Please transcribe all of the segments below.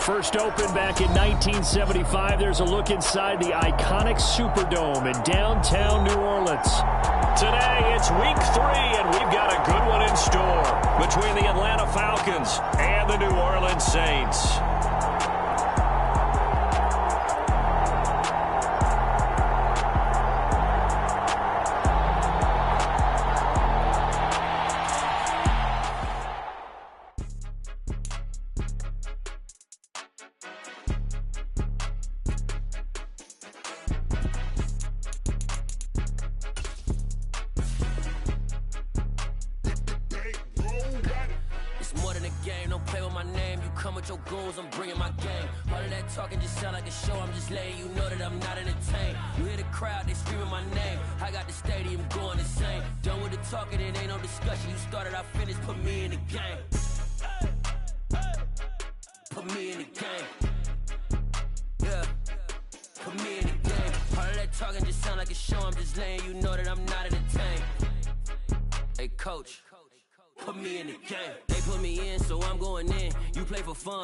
First opened back in 1975. There's a look inside the iconic Superdome in downtown New Orleans. Today, it's week 3, and we've got a good one in store between the Atlanta Falcons and the New Orleans Saints.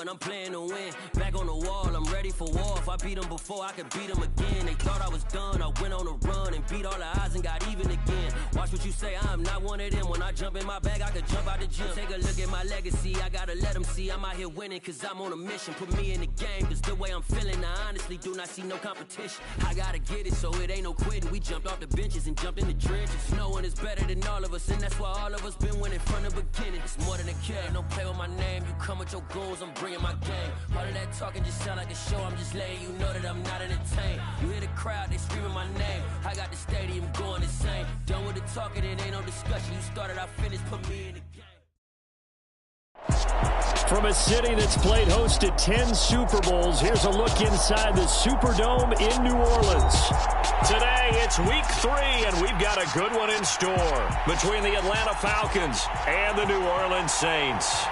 I'm playing to win. Back on the wall, I'm ready for war. If I beat them before, I could beat them again. They thought I was done. I went on a run and beat all the odds and got even again. Watch what you say, I'm not one of them. When I jump in my bag, I could jump out the gym. Take a look at my legacy. I gotta let them see I'm out here winning, cause I'm on a mission. Put me in the game, cause the way I'm feeling, I honestly do not see no competition. I gotta get it, so it ain't no quitting. We jumped off the benches and jumped in the trenches. No one is better than all of us, and that's why all of us been winning from the beginning. It's more than a care, don't play with my name. You come with your goons, I'm bringing my game. All of that talking just sound like a show. I'm just letting you know that I'm not entertained. You hear the crowd, they screaming my name. I got the stadium going insane. Done with the talking, it ain't no discussion. You started, I finished, put me in the game. From a city that's played host to 10 Super Bowls, here's a look inside the Superdome in New Orleans. Today, it's week 3, and we've got a good one in store between the Atlanta Falcons and the New Orleans Saints.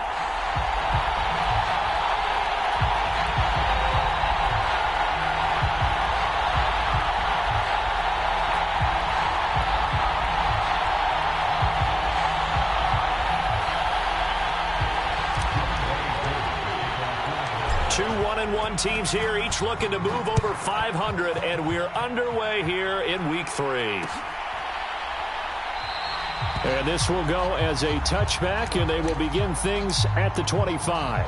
Two 1-1 teams here, each looking to move over 500, and we're underway here in week 3. And this will go as a touchback, and they will begin things at the 25.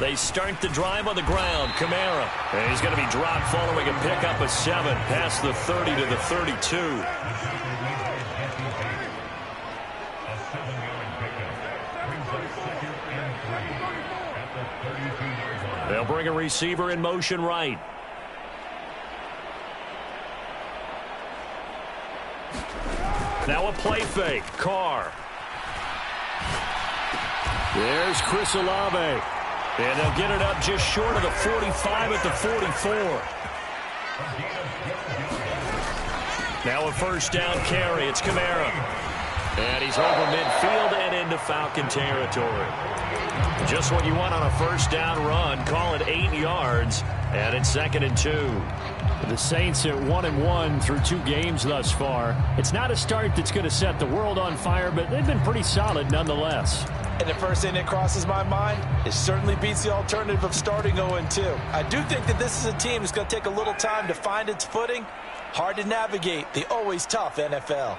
They start the drive on the ground. Kamara. And he's going to be dropped following a pickup of 7 past the 30 to the 32. They'll bring a receiver in motion right. Now a play fake. Carr. There's Chris Olave. And they'll get it up just short of the 45 at the 44. Now a first down carry. It's Kamara. And he's over midfield and into Falcon territory. Just what you want on a first down run. Call it 8 yards. And it's 2nd and 2. The Saints at 1-1 through 2 games thus far. It's not a start that's going to set the world on fire, but they've been pretty solid nonetheless. And the first thing that crosses my mind, it certainly beats the alternative of starting 0-2. I do think that this is a team that's going to take a little time to find its footing. Hard to navigate the always tough NFL.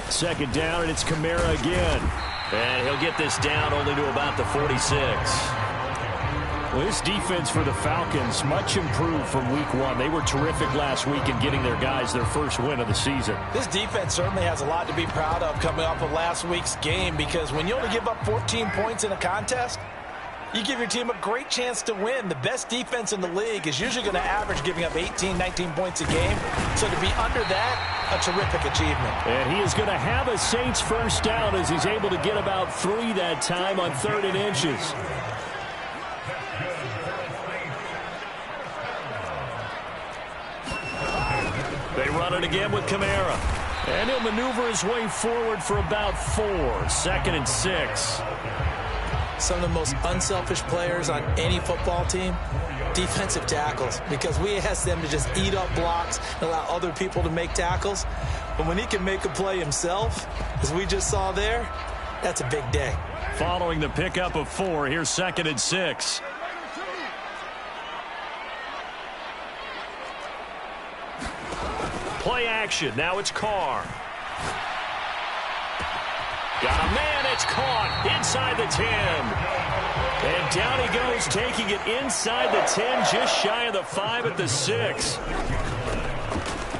Second down, and it's Kamara again. And he'll get this down only to about the 46. Well, this defense for the Falcons, much improved from week one. They were terrific last week in getting their guys their first win of the season. This defense certainly has a lot to be proud of coming off of last week's game, because when you only give up 14 points in a contest, you give your team a great chance to win. The best defense in the league is usually going to average giving up 18, 19 points a game. So to be under that, a terrific achievement. And he is going to have a Saints first down as he's able to get about 3 that time on 3rd and inches. They run it again with Kamara. And he'll maneuver his way forward for about 4. 2nd and 6. Some of the most unselfish players on any football team, defensive tackles, because we ask them to just eat up blocks and allow other people to make tackles. But when he can make a play himself, as we just saw there, that's a big day. Following the pickup of 4, here's 2nd and 6. Play action. Now it's Carr. Got a man. It's caught inside the 10. And down he goes, taking it inside the 10, just shy of the 5 at the 6.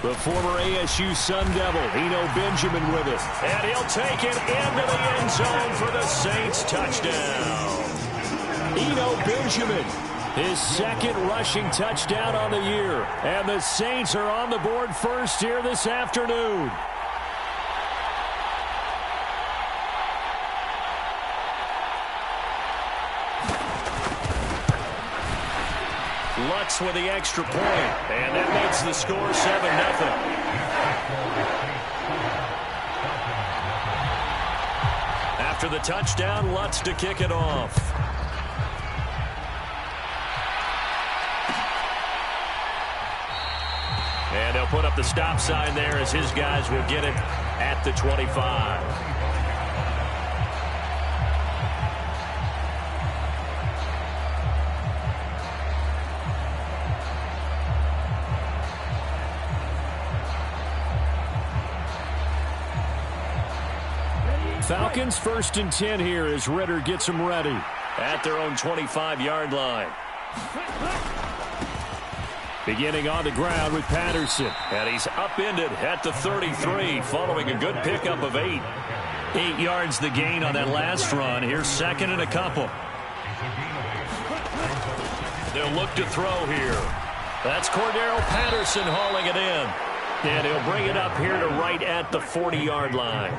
The former ASU Sun Devil, Eno Benjamin, with it. And he'll take it into the end zone for the Saints touchdown. Eno Benjamin, his 2nd rushing touchdown on the year. And the Saints are on the board first here this afternoon. Lutz with the extra point, and that makes the score 7-0. After the touchdown, Lutz to kick it off. And they'll put up the stop sign there as his guys will get it at the 25. Falcons 1st and 10 here as Ritter gets them ready. At their own 25-yard line. Beginning on the ground with Patterson. And he's upended at the 33 following a good pickup of 8. 8 yards the gain on that last run. Here's 2nd and a couple. They'll look to throw here. That's Cordero Patterson hauling it in. And he'll bring it up here to right at the 40-yard line.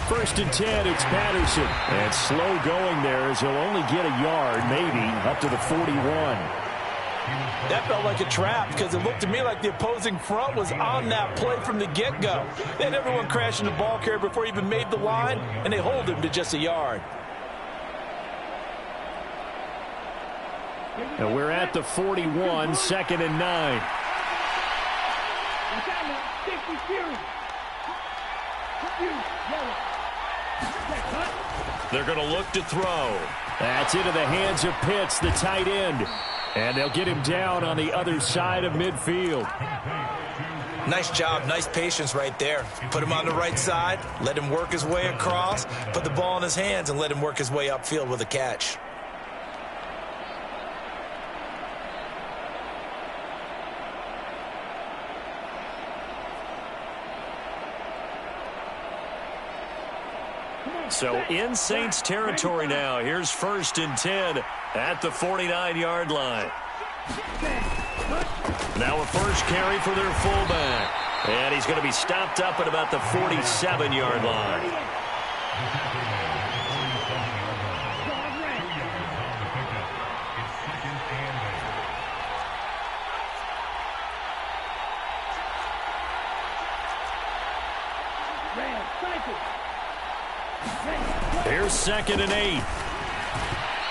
1st and 10, it's Patterson. And slow going there as he'll only get a yard, maybe, up to the 41. That felt like a trap because it looked to me like the opposing front was on that play from the get-go. They had everyone crashing the ball carrier before he even made the line, and they hold him to just a yard. And we're at the 41, 2nd and 9. They're going to look to throw. That's into the hands of Pitts, the tight end. And they'll get him down on the other side of midfield. Nice job, nice patience right there. Put him on the right side, let him work his way across, put the ball in his hands, and let him work his way upfield with a catch. So in Saints territory now. Here's 1st and 10 at the 49-yard line. Now a first carry for their fullback. And he's going to be stopped up at about the 47-yard line. Here's 2nd and 8.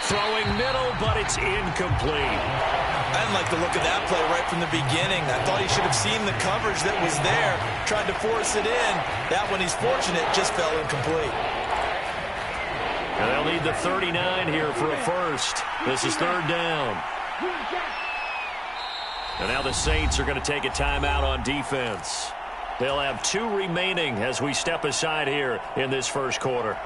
Throwing middle, but it's incomplete. I didn't like the look of that play right from the beginning. I thought he should have seen the coverage that was there, tried to force it in. That one, he's fortunate, just fell incomplete. And they'll need the 39 here for a first. This is 3rd down. And now the Saints are going to take a timeout on defense. They'll have 2 remaining as we step aside here in this first quarter.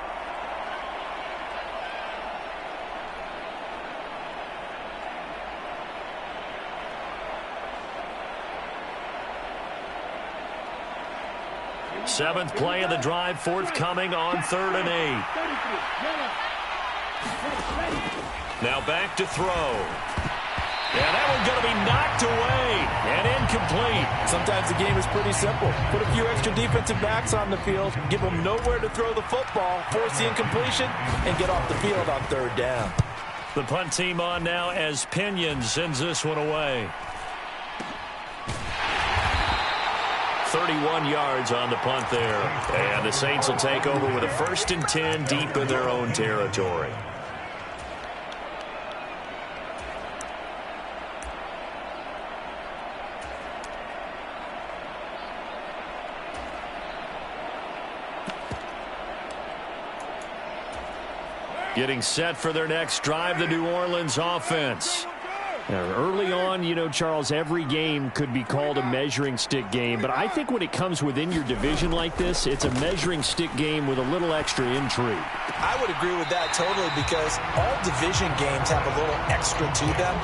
Seventh play of the drive, forthcoming on 3rd and 8. Now back to throw. Yeah, that one's going to be knocked away and incomplete. Sometimes the game is pretty simple. Put a few extra defensive backs on the field, give them nowhere to throw the football, force the incompletion, and get off the field on 3rd down. The punt team on now as Pinion sends this one away. 31 yards on the punt there. And the Saints will take over with a 1st and 10 deep in their own territory. Getting set for their next drive, the New Orleans offense. Now, early on, you know, Charles, every game could be called a measuring stick game. But I think when it comes within your division like this, it's a measuring stick game with a little extra intrigue. I would agree with that totally because all division games have a little extra to them.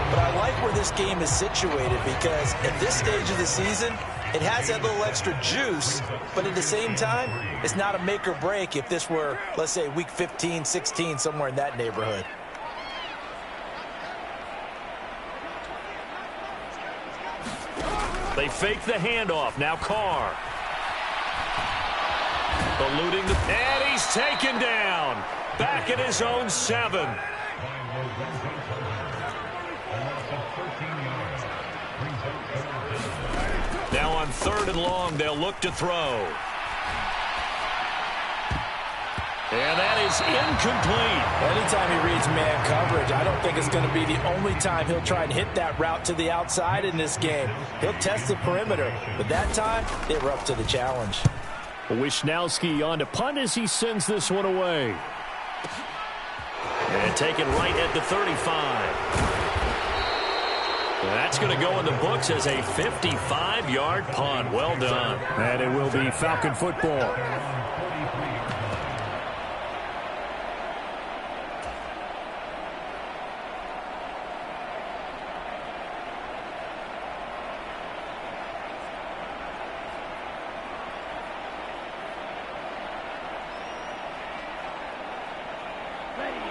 But I like where this game is situated because at this stage of the season, it has that little extra juice, but at the same time, it's not a make or break if this were, let's say, week 15, 16, somewhere in that neighborhood. They fake the handoff. Now Carr. Eluding the... And he's taken down. Back at his own 7. Now on 3rd and long, they'll look to throw. And that is incomplete. Anytime he reads man coverage, I don't think it's going to be the only time he'll try and hit that route to the outside in this game. He'll test the perimeter, but that time, they were up to the challenge. Wisnowski on to punt as he sends this one away. And taken right at the 35. That's going to go in the books as a 55-yard punt. Well done. And it will be Falcon football.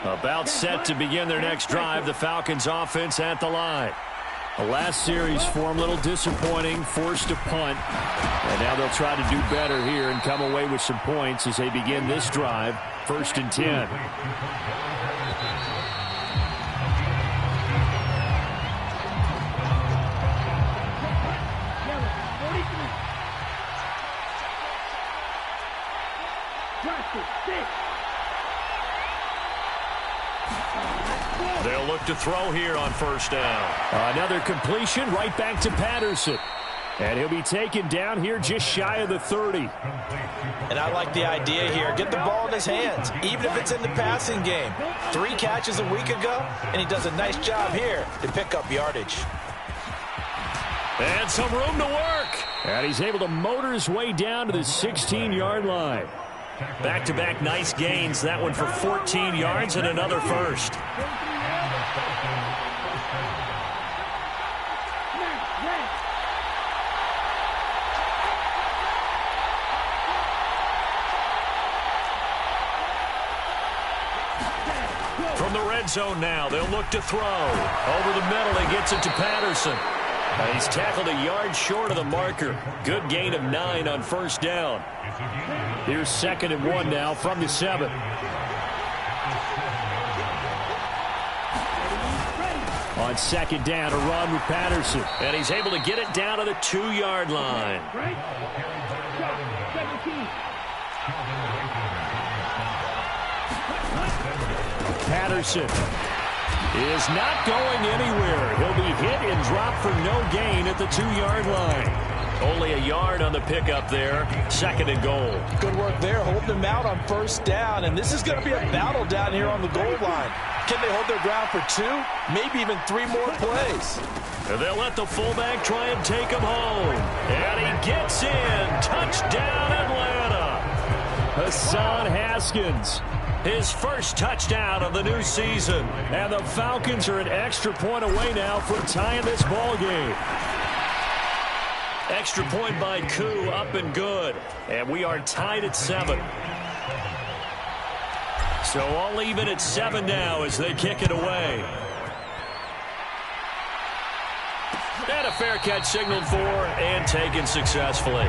About set to begin their next drive, the Falcons offense at the line. The last series for them, a little disappointing, forced a punt. And now they'll try to do better here and come away with some points as they begin this drive, 1st and 10. They'll look to throw here on 1st down. Another completion right back to Patterson. And he'll be taken down here just shy of the 30. And I like the idea here. Get the ball in his hands, even if it's in the passing game. 3 catches a week ago, and he does a nice job here to pick up yardage. And some room to work. And he's able to motor his way down to the 16-yard line. Back-to-back nice gains. That one for 14 yards and another 1st. From the red zone now, they'll look to throw. Over the middle, he gets it to Patterson. He's tackled a yard short of the marker. Good gain of 9 on 1st down. Here's 2nd and 1 now from the 7. On 2nd down, a run with Patterson. And he's able to get it down to the 2-yard line. Patterson is not going anywhere. He'll be hit and dropped for no gain at the 2-yard line. Only a yard on the pickup there. 2nd and goal. Good work there, holding him out on 1st down. And this is going to be a battle down here on the goal line. Can they hold their ground for 2, maybe even 3 more plays? And they'll let the fullback try and take him home. And he gets in. Touchdown, Atlanta. Hassan Haskins. His first touchdown of the new season. And the Falcons are an extra point away now from tying this ball game. Extra point by Koo, up and good. And we are tied at 7. So all even at 7 now as they kick it away. And a fair catch signaled for and taken successfully.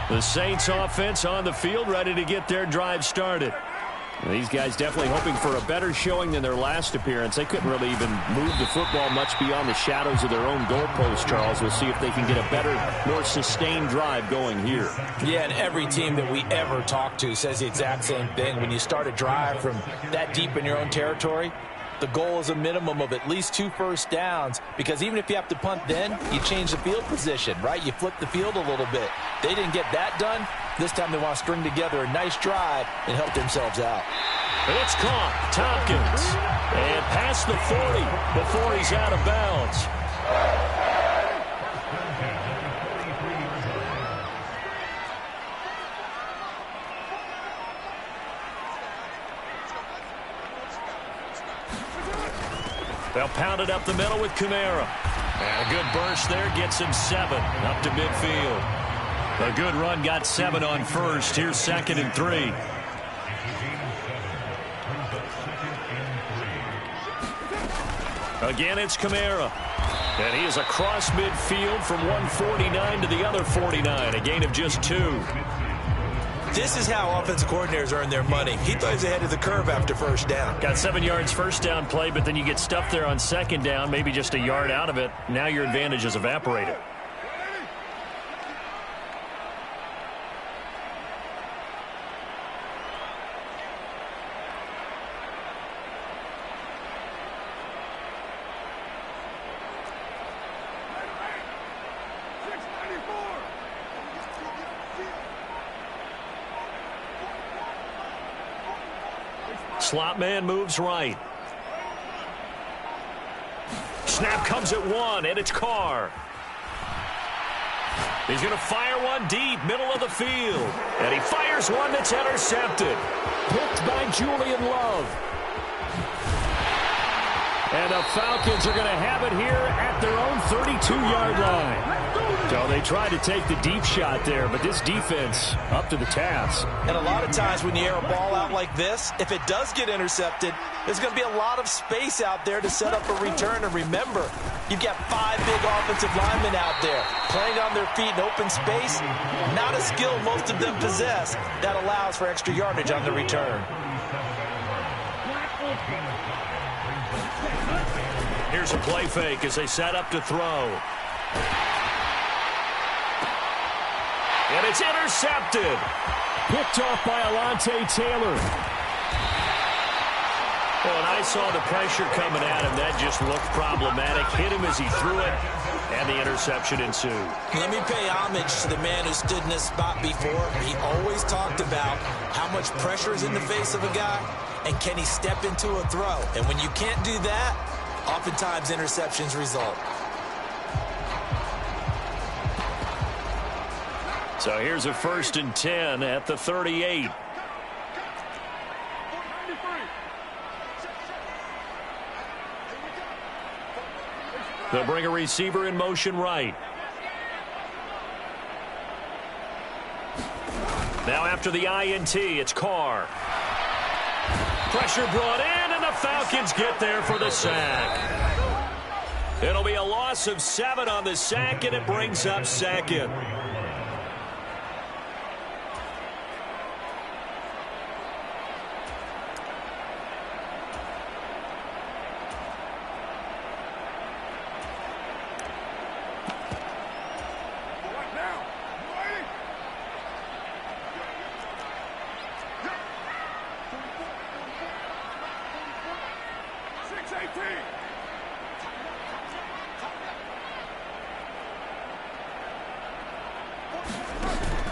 The Saints offense on the field, ready to get their drive started. Well, these guys definitely hoping for a better showing than their last appearance. They couldn't really even move the football much beyond the shadows of their own goalpost, Charles. We'll see if they can get a better, more sustained drive going here. Yeah, and every team that we ever talk to says the exact same thing. When you start a drive from that deep in your own territory, the goal is a minimum of at least 2 first downs, because even if you have to punt then, you change the field position, right? You flip the field a little bit. They didn't get that done. This time they want to string together a nice drive and help themselves out. And it's caught. Tompkins. And past the 40 before he's out of bounds. They'll pound it up the middle with Kamara. And a good burst there gets him 7 up to midfield. A good run got 7 on first. Here's 2nd and 3. Again, it's Kamara. And he is across midfield from 149 to the other 49. A gain of just 2. This is how offensive coordinators earn their money. He thought he was ahead of the curve after first down. Got 7 yards first down play, but then you get stuffed there on 2nd down, maybe just a yard out of it. Now your advantage is evaporated. Slot man moves right. Snap comes at 1, and it's Carr. He's going to fire one deep, middle of the field. And he fires one that's intercepted. Picked by Julian Love. And the Falcons are going to have it here at their own 32-yard line. So they tried to take the deep shot there, but this defense up to the task. And a lot of times when you air a ball out like this, if it does get intercepted, there's going to be a lot of space out there to set up a return. And remember, you've got 5 big offensive linemen out there playing on their feet in open space. Not a skill most of them possess that allows for extra yardage on the return. Here's a play fake as they set up to throw. And it's intercepted. Picked off by Alontae Taylor. Well, and I saw the pressure coming at him. That just looked problematic. Hit him as he threw it, and the interception ensued. Let me pay homage to the man who stood in this spot before. He always talked about how much pressure is in the face of a guy, and can he step into a throw. And when you can't do that, oftentimes interceptions result. So here's a 1st and 10 at the 38. They'll bring a receiver in motion right. Now after the INT, it's Carr. Pressure brought in, and the Falcons get there for the sack. It'll be a loss of 7 on the sack, and it brings up 2nd.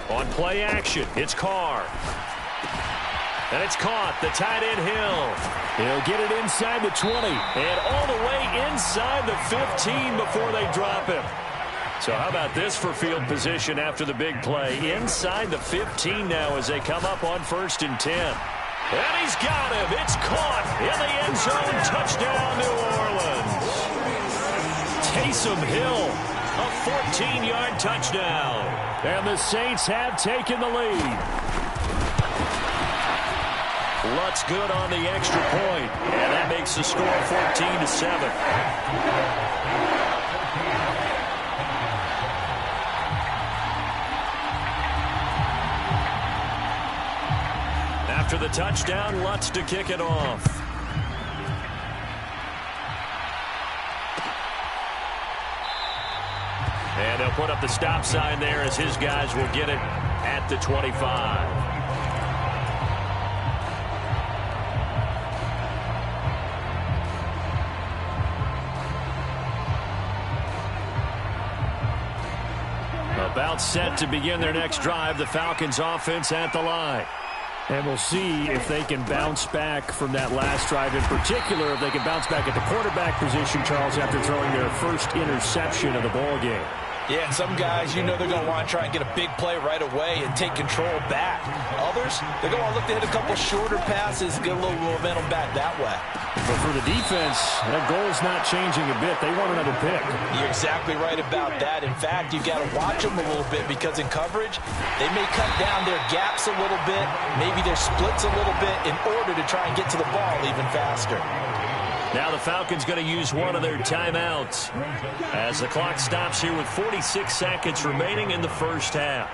On play action, it's Carr. And it's caught. The tight end Hill. He'll get it inside the 20. And all the way inside the 15 before they drop him. So how about this for field position after the big play? Inside the 15 now as they come up on 1st and 10. And he's got him. It's caught in the end zone. Touchdown, New Orleans. Taysom Hill, a 14-yard touchdown. And the Saints have taken the lead. Lutz good on the extra point. And that makes the score 14-7. After the touchdown, Lutz to kick it off. And they'll put up the stop sign there as his guys will get it at the 25. About set to begin their next drive, the Falcons offense at the line. And we'll see if they can bounce back from that last drive. In particular, if they can bounce back at the quarterback position, Charles, after throwing their first interception of the ball game. Yeah, and some guys, you know they're going to want to try and get a big play right away and take control back. Others, they're going to want to look to hit a couple shorter passes, get a little momentum back that way. But for the defense, that goal's not changing a bit. They want another pick. You're exactly right about that. In fact, you've got to watch them a little bit because in coverage, they may cut down their gaps a little bit, maybe their splits a little bit in order to try and get to the ball even faster. Now the Falcons going to use one of their timeouts as the clock stops here with 46 seconds remaining in the first half.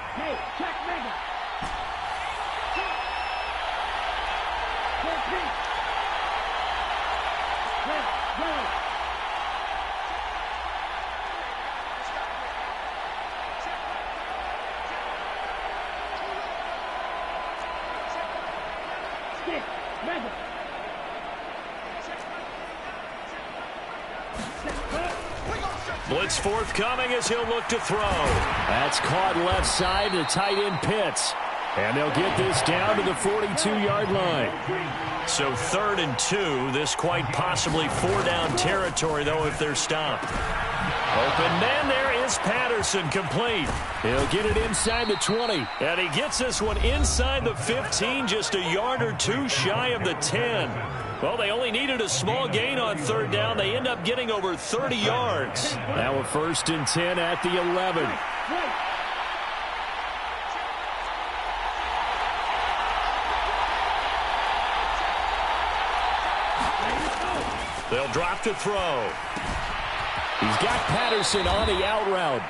Blitz forthcoming as he'll look to throw. That's caught left side to tight end Pitts. And they'll get this down to the 42-yard line. So 3rd and 2. This quite possibly 4-down territory, though, if they're stopped. Open man there is Patterson, complete. He'll get it inside the 20. And he gets this one inside the 15, just a yard or two shy of the 10. Well, they only needed a small gain on 3rd down. They end up getting over 30 yards. Now a 1st and 10 at the 11. They'll drop to throw. He's got Patterson on the out route.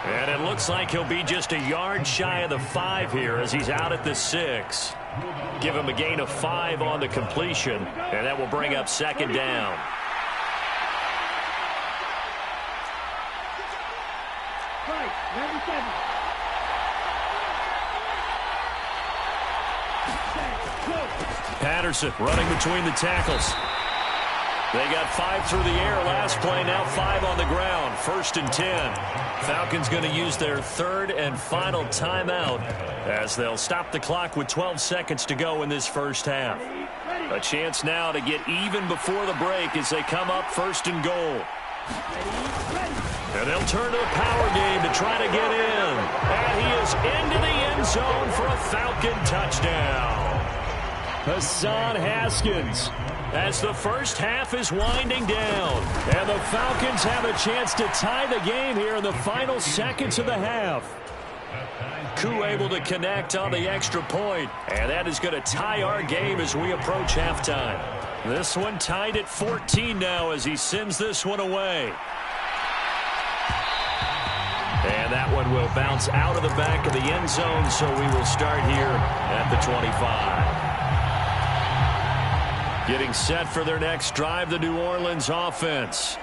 And it looks like he'll be just a yard shy of the 5 here as he's out at the 6. Give him a gain of 5 on the completion, and that will bring up 2nd down. Patterson running between the tackles. They got 5 through the air last play, now 5 on the ground. 1st and 10. Falcons going to use their 3rd and final timeout as they'll stop the clock with 12 seconds to go in this first half. A chance now to get even before the break as they come up 1st and goal. And they'll turn to the power game to try to get in. And he is into the end zone for a Falcon touchdown. Hassan Haskins. As the first half is winding down. And the Falcons have a chance to tie the game here in the final seconds of the half. Koo able to connect on the extra point. And that is going to tie our game as we approach halftime. This one tied at 14 now as he sends this one away. And that one will bounce out of the back of the end zone, so we will start here at the 25. Getting set for their next drive, the New Orleans offense.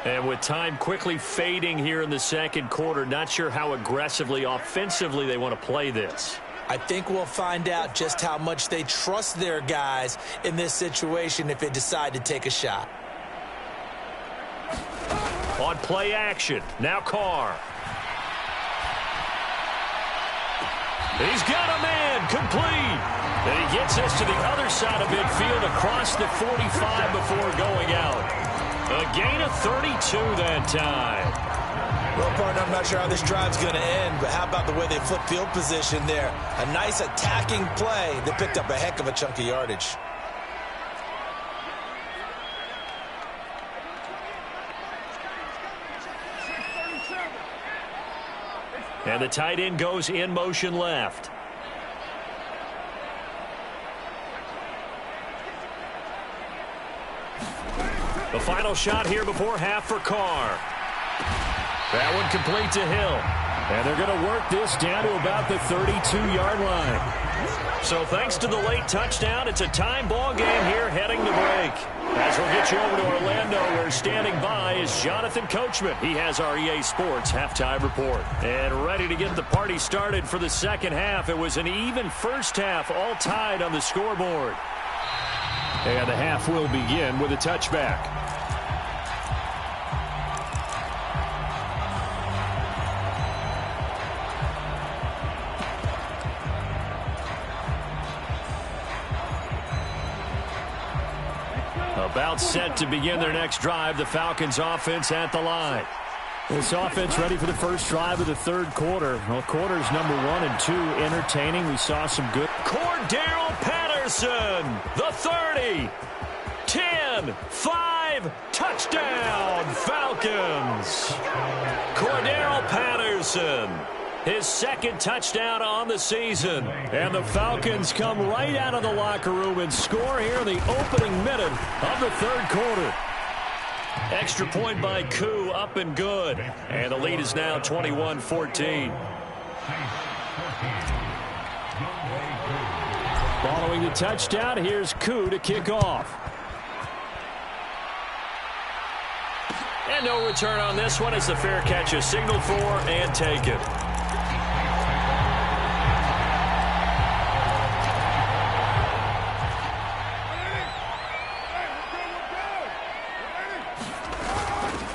And with time quickly fading here in the second quarter, not sure how aggressively, offensively they want to play this. I think we'll find out just how much they trust their guys in this situation if they decide to take a shot. On play action, now Carr. He's got a man, complete. And he gets us to the other side of midfield across the 45 before going out. A gain of 32 that time. Well, partner, I'm not sure how this drive's going to end, but how about the way they flip field position there? A nice attacking play that picked up a heck of a chunk of yardage. And the tight end goes in motion left. The final shot here before half for Carr. That one complete to Hill. And they're going to work this down to about the 32-yard line. So thanks to the late touchdown, it's a time ball game here heading to break. As we'll get you over to Orlando, where standing by is Jonathan Coachman. He has our EA Sports halftime report. And ready to get the party started for the second half. It was an even first half, all tied on the scoreboard. And the half will begin with a touchback. About set to begin their next drive, the Falcons offense at the line. This offense ready for the first drive of the third quarter. Well, quarters number 1 and 2 entertaining. We saw some good. Cordero Patterson, the 30, 10, 5, touchdown, Falcons. Cordero Patterson, his second touchdown on the season. And the Falcons come right out of the locker room and score here in the opening minute of the third quarter. Extra point by Koo, up and good. And the lead is now 21-14. Following the touchdown, here's Koo to kick off. And no return on this one as the fair catch is signaled for and taken.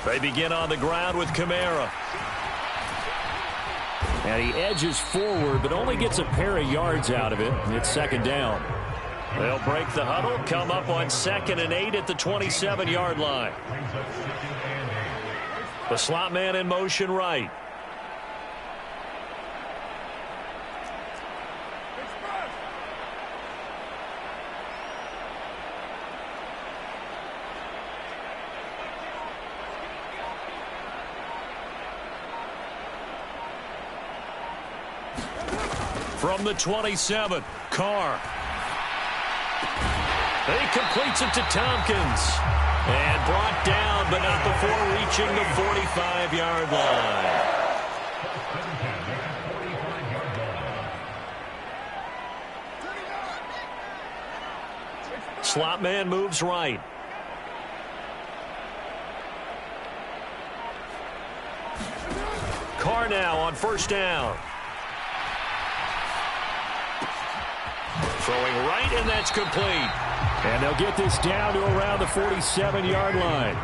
They begin on the ground with Kamara. And he edges forward, but only gets a pair of yards out of it. It's second down. They'll break the huddle, come up on 2nd and 8 at the 27-yard line. The slot man in motion right. From the 27, Carr. He completes it to Tompkins. And brought down, but not before reaching the 45-yard line. Slot man moves right. Carr now on first down. Throwing right, and that's complete. And they'll get this down to around the 47-yard line.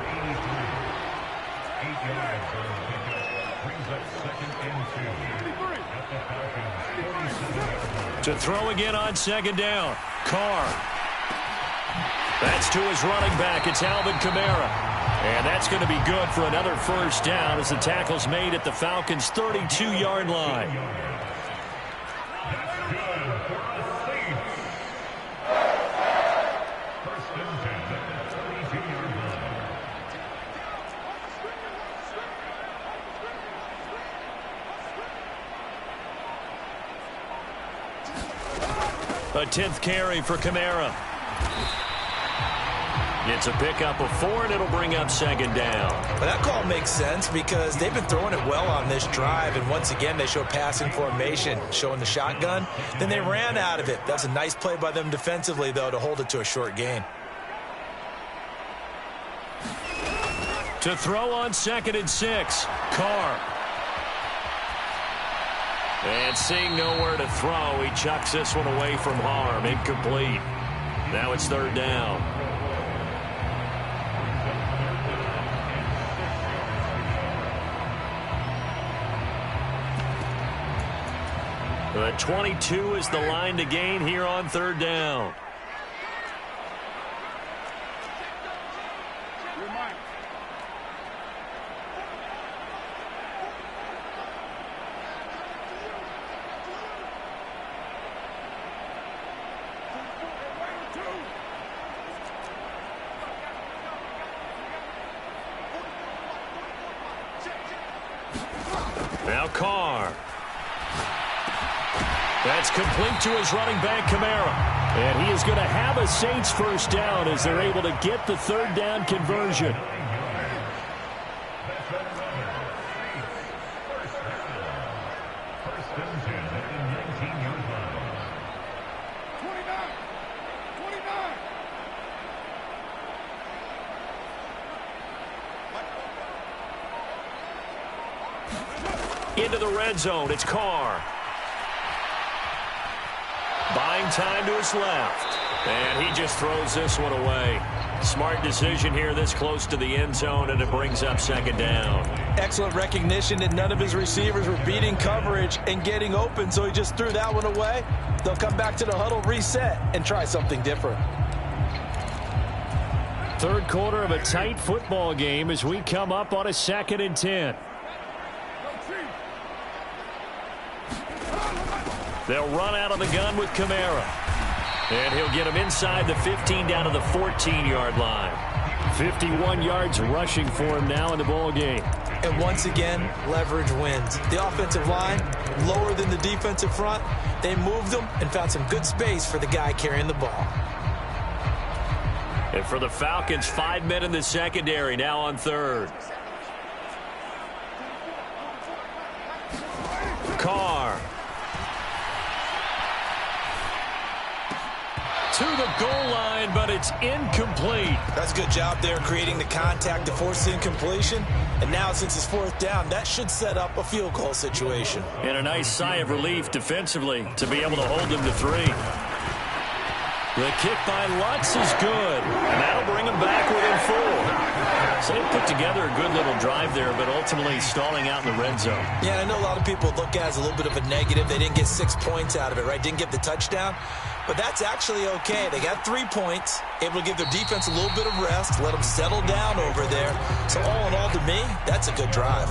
To throw again on second down. Carr. That's to his running back. It's Alvin Kamara. And that's going to be good for another first down as the tackle's made at the Falcons' 32-yard line. A 10th carry for Kamara. It's a pickup of 4, and it'll bring up second down. Well, that call makes sense because they've been throwing it well on this drive, and once again they show passing formation, showing the shotgun. Then they ran out of it. That's a nice play by them defensively, though, to hold it to a short gain. To throw on 2nd and 6, Carr. And seeing nowhere to throw, he chucks this one away from harm. Incomplete. Now it's third down. But 22 is the line to gain here on third down. Now Carr. That's complete to his running back, Kamara. And he is going to have a Saints first down as they're able to get the third down conversion. Into the red zone, it's Carr. Buying time to his left. And he just throws this one away. Smart decision here this close to the end zone, and it brings up second down. Excellent recognition that none of his receivers were beating coverage and getting open, so he just threw that one away. They'll come back to the huddle, reset, and try something different. Third quarter of a tight football game as we come up on a 2nd and 10. They'll run out of the gun with Kamara. And he'll get him inside the 15 down to the 14-yard line. 51 yards rushing for him now in the ball game. And once again, leverage wins. The offensive line, lower than the defensive front. They moved them and found some good space for the guy carrying the ball. And for the Falcons, 5 men in the secondary now on third. Carr. To the goal line, but it's incomplete. That's a good job there creating the contact to force the incompletion. And now since it's fourth down, that should set up a field goal situation. And a nice sigh of relief defensively to be able to hold them to 3. The kick by Lutz is good. And that'll bring them back within 4. So they put together a good little drive there, but ultimately stalling out in the red zone. Yeah, I know a lot of people look at it as a little bit of a negative. They didn't get 6 points out of it, right? Didn't get the touchdown. But that's actually okay. They got 3 points, able to give their defense a little bit of rest, let them settle down over there. So all in all, to me, that's a good drive.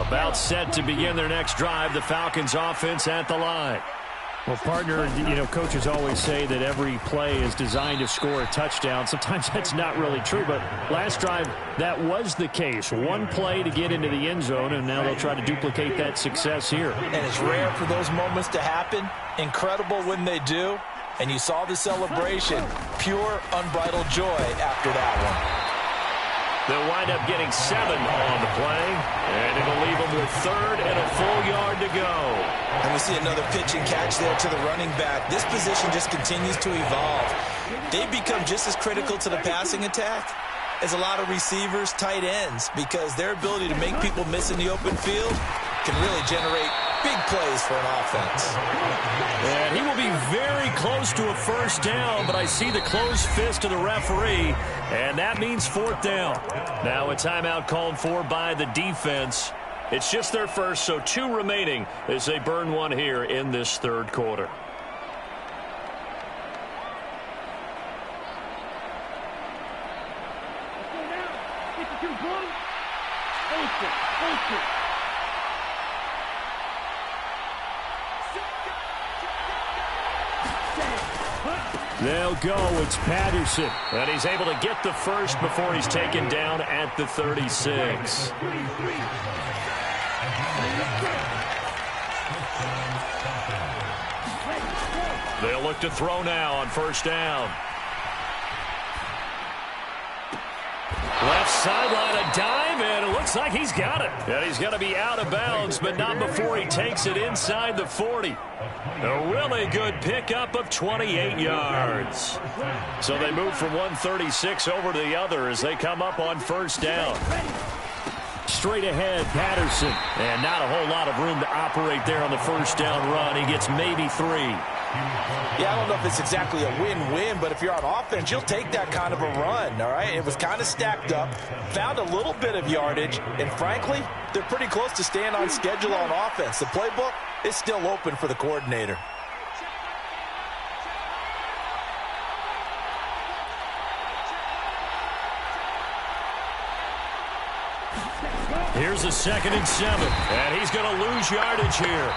About set to begin their next drive, the Falcons offense at the line. Well, partner, you know, coaches always say that every play is designed to score a touchdown. Sometimes that's not really true, but last drive, that was the case. One play to get into the end zone, and now they'll try to duplicate that success here. And it's rare for those moments to happen. Incredible when they do. And you saw the celebration. Pure, unbridled joy after that one. They'll wind up getting 7 on the play, and it'll leave them with 3rd and a full yard to go. And we see another pitch and catch there to the running back. This position just continues to evolve. They become just as critical to the passing attack as a lot of receivers, tight ends, because their ability to make people miss in the open field can really generate big plays for an offense. And he will be very close to a first down, but I see the closed fist of the referee, and that means 4th down. Now a timeout called for by the defense. It's just their first, so 2 remaining as they burn one here in this third quarter. They'll go. It's Patterson. And he's able to get the first before he's taken down at the 36. They'll look to throw now on first down. Left sideline, a dive, and it looks like he's got it. And he's going to be out of bounds, but not before he takes it inside the 40. A really good pickup of 28 yards. So they move from 136 over to the other as they come up on first down. Straight ahead, Patterson. And not a whole lot of room to operate there on the first down run. He gets maybe 3. Yeah, I don't know if it's exactly a win-win, but if you're on offense, you'll take that kind of a run, all right? It was kind of stacked up, found a little bit of yardage, and frankly, they're pretty close to staying on schedule on offense. The playbook is still open for the coordinator. Here's a 2nd and 7, and he's going to lose yardage here,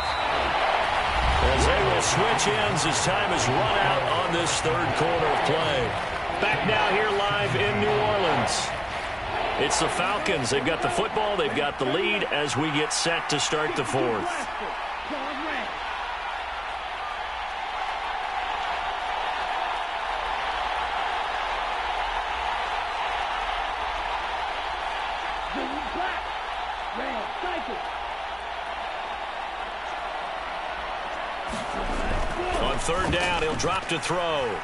as they will switch ends as time has run out on this 3rd quarter of play. Back now here live in New Orleans. It's the Falcons. They've got the football. They've got the lead as we get set to start the 4th. On 3rd down, he'll drop to throw.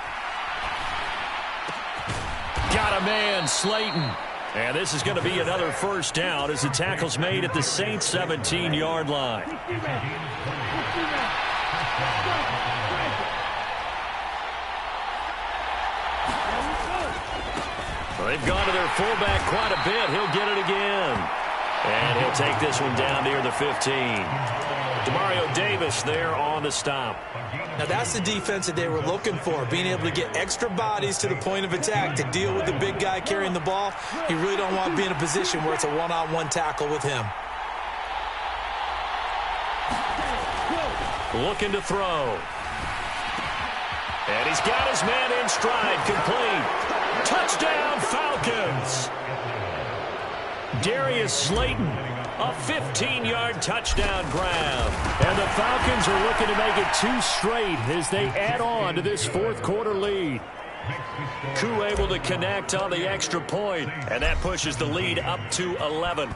Got a man, Slayton. And this is going to be another 1st down as the tackle's made at the Saints' 17-yard line. Well, they've gone to their fullback quite a bit. He'll get it again. And he'll take this one down near the 15. Demario Davis there on the stop. Now that's the defense that they were looking for, being able to get extra bodies to the point of attack to deal with the big guy carrying the ball. You really don't want to be in a position where it's a one-on-one tackle with him. Looking to throw. And he's got his man in stride, complete. Touchdown, Falcons. Darius Slayton, a 15-yard touchdown grab. And the Falcons are looking to make it 2 straight as they add on to this 4th quarter lead. Koo able to connect on the extra point, and that pushes the lead up to 11.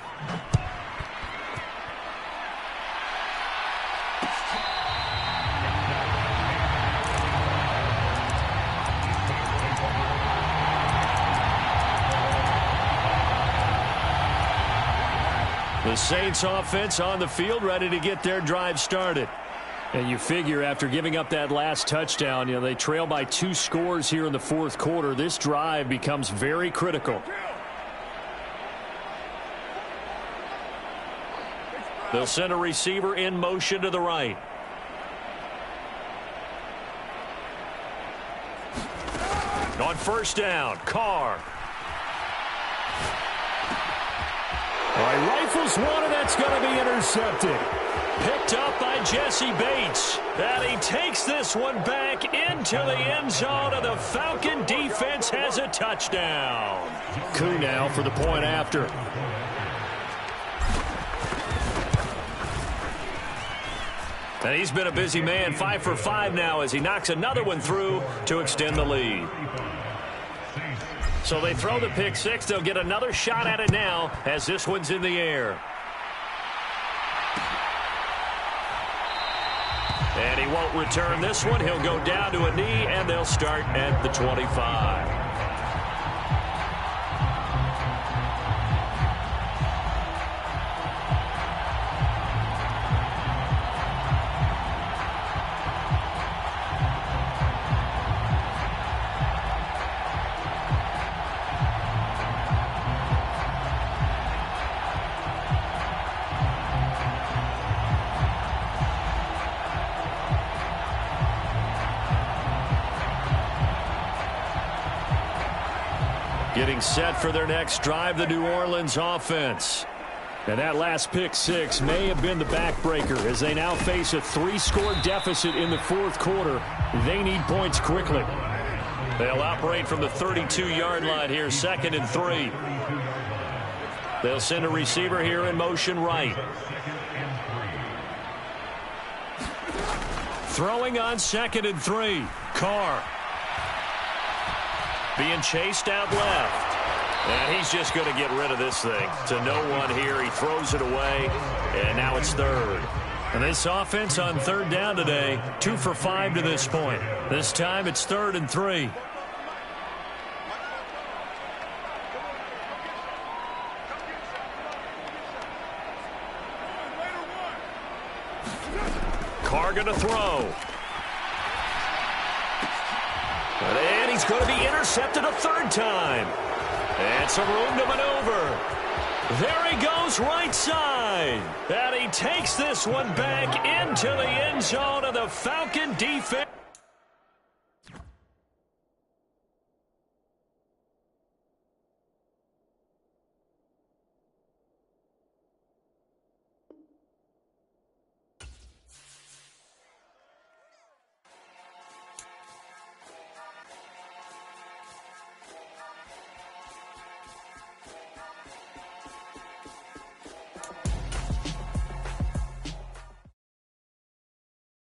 The Saints offense on the field, ready to get their drive started. And you figure after giving up that last touchdown, they trail by 2 scores here in the 4th quarter. This drive becomes very critical. They'll send a receiver in motion to the right. On 1st down, Carr. All right, rifles one, and that's going to be intercepted. Picked up by Jesse Bates. And he takes this one back into the end zone, and the Falcon defense has a touchdown. Koo now for the point after. And he's been a busy man, 5 for 5 now as he knocks another one through to extend the lead. So they throw the pick 6. They'll get another shot at it now as this one's in the air. And he won't return this one. He'll go down to a knee, and they'll start at the 25. Getting set for their next drive, the New Orleans offense. And that last pick 6 may have been the backbreaker as they now face a 3-score deficit in the 4th quarter. They need points quickly. They'll operate from the 32-yard line here, 2nd and 3. They'll send a receiver here in motion right. Throwing on 2nd and 3. Carr. Being chased out left. And he's just going to get rid of this thing. To no one here. He throws it away. And now it's 3rd. And this offense on 3rd down today, 2 for 5 to this point. This time it's 3rd and 3. Carr going to throw. And he's going to be intercepted a third time. And some room to maneuver. There he goes right side. And he takes this one back into the end zone of the Falcon defense.